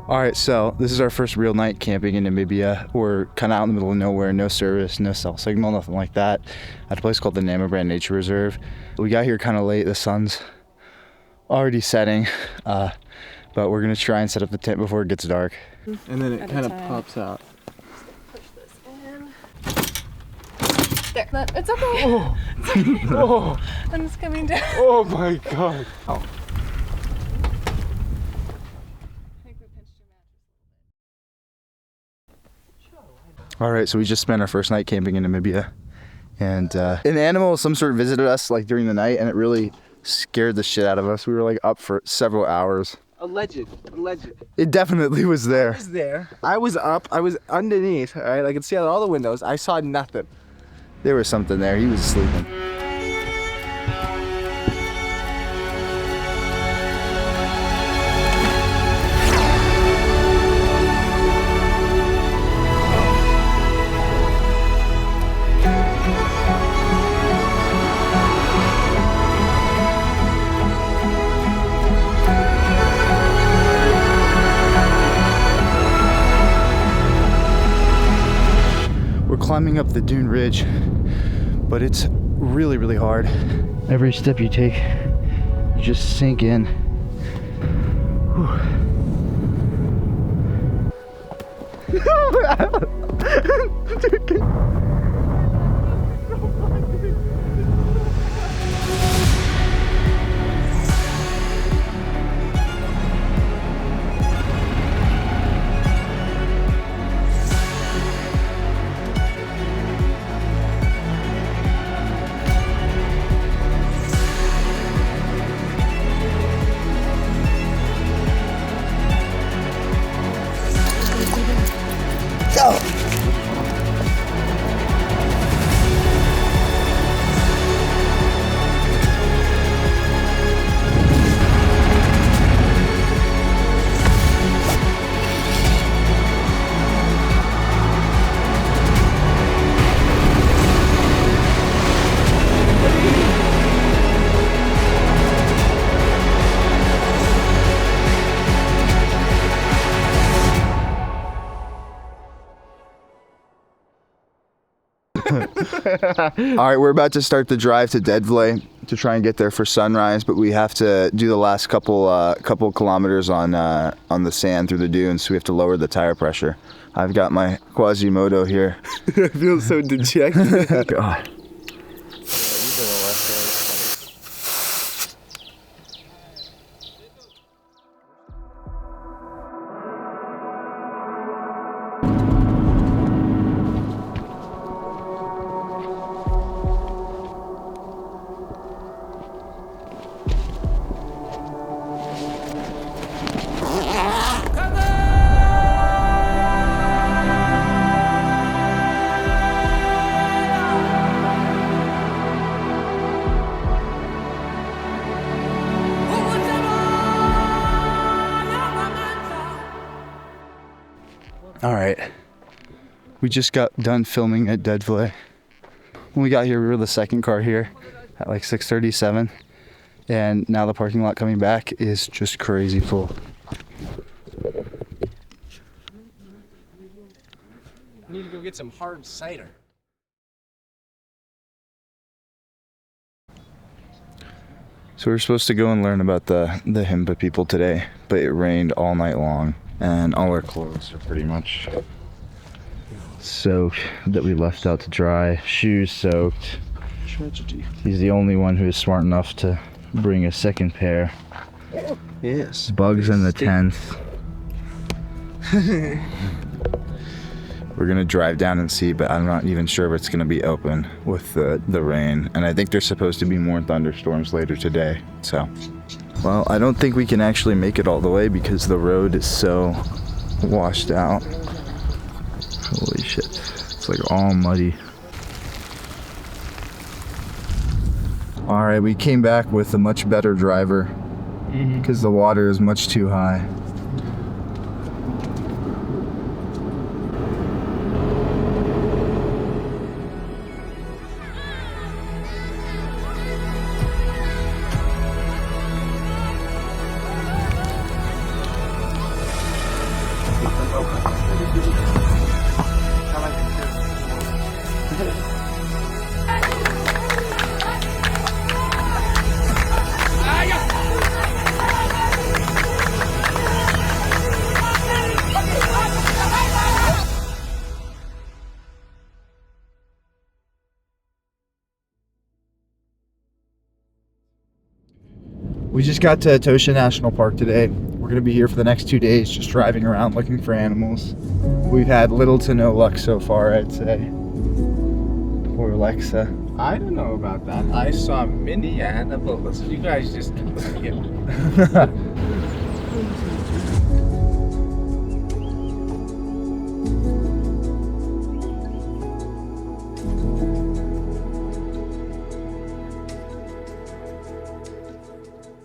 All right, so this is our first real night camping in Namibia. We're kind of out in the middle of nowhere, no service, no cell signal, nothing like that, at a place called the Namibia Nature Reserve. We got here kind of late. The sun's already setting, but we're gonna try and set up the tent before it gets dark. And then it kind of pops out. Push this in. There, it's okay. Oh. Oh. I'm just coming down. Oh my God. Oh. All right, so we just spent our first night camping in Namibia, and an animal of some sort visited us like during the night, and it really scared the shit out of us. We were like up for several hours. Alleged. It definitely was there. I was there. I was up. I was underneath. All right, I could see out all the windows. I saw nothing. There was something there. He was sleeping. Climbing up the Dune Ridge, but it's really, really hard. Every step you take, you just sink in. All right, we're about to start the drive to Dead Vlei to try and get there for sunrise, but we have to do the last couple kilometers on the sand through the dunes, so we have to lower the tire pressure. I've got my Quasimodo here. I feel so dejected. God. All right, we just got done filming at Dead Vlei. When we got here, we were the second car here at like 6:37, and now the parking lot coming back is just crazy full. I need to go get some hard cider. So we were supposed to go and learn about the Himba people today, but it rained all night long, and all our clothes are pretty much soaked that we left out to dry. Shoes soaked. Tragedy. He's the only one who is smart enough to bring a second pair. Yes. Bugs in the tent. We're gonna drive down and see, but I'm not even sure if it's gonna be open with the rain. And I think there's supposed to be more thunderstorms later today, so. Well, I don't think we can actually make it all the way because the road is so washed out. Holy shit, it's like all muddy. All right, we came back with a much better driver because the water is much too high. We just got to Etosha National Park today. We're gonna be here for the next 2 days, just driving around looking for animals. We've had little to no luck so far, I'd say. Poor Alexa. I don't know about that. I saw many animals. You guys just skip.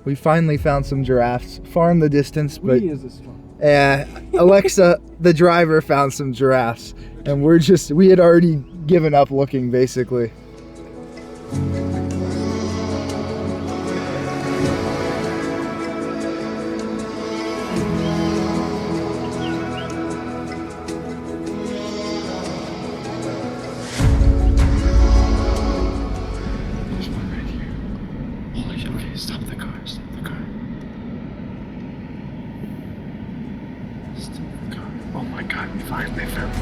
We finally found some giraffes, far in the distance, but We is a strong. Alexa, the driver, found some giraffes, and we had already given up looking, basically. There's one right here. Holy shit, okay, stop the car, stop the car. Stop the car. Oh my god, we finally found it.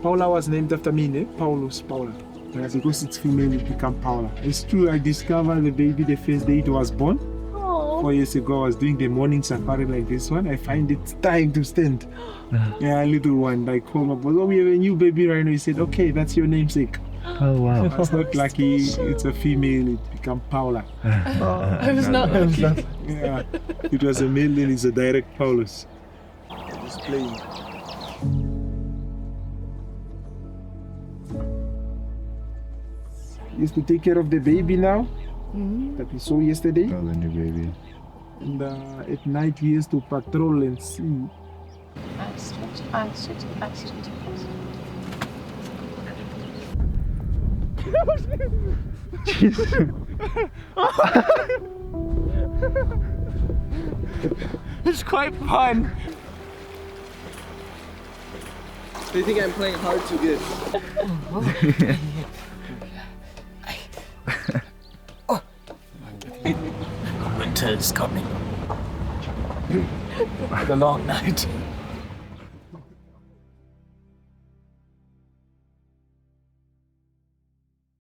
Paula was named after me, ne? Paulus, Paula. Yes, because it's female, it become Paula. It's true, I discovered the baby the first day it was born. Oh. 4 years ago, I was doing the morning safari like this one. I find it's time to stand. Yeah, little one. I called my boss, oh, we have a new baby right now. He said, okay, that's your namesake. Oh wow. It's not lucky, it's a female, it become Paula. I was not lucky. Yeah, it was a male, then it's a direct Paulus. Just playing. Used to take care of the baby now that we saw yesterday. Oh, the new baby. And at night he used to patrol and see. It's quite fun. They think I'm playing hard to get. Winter is coming. The long night.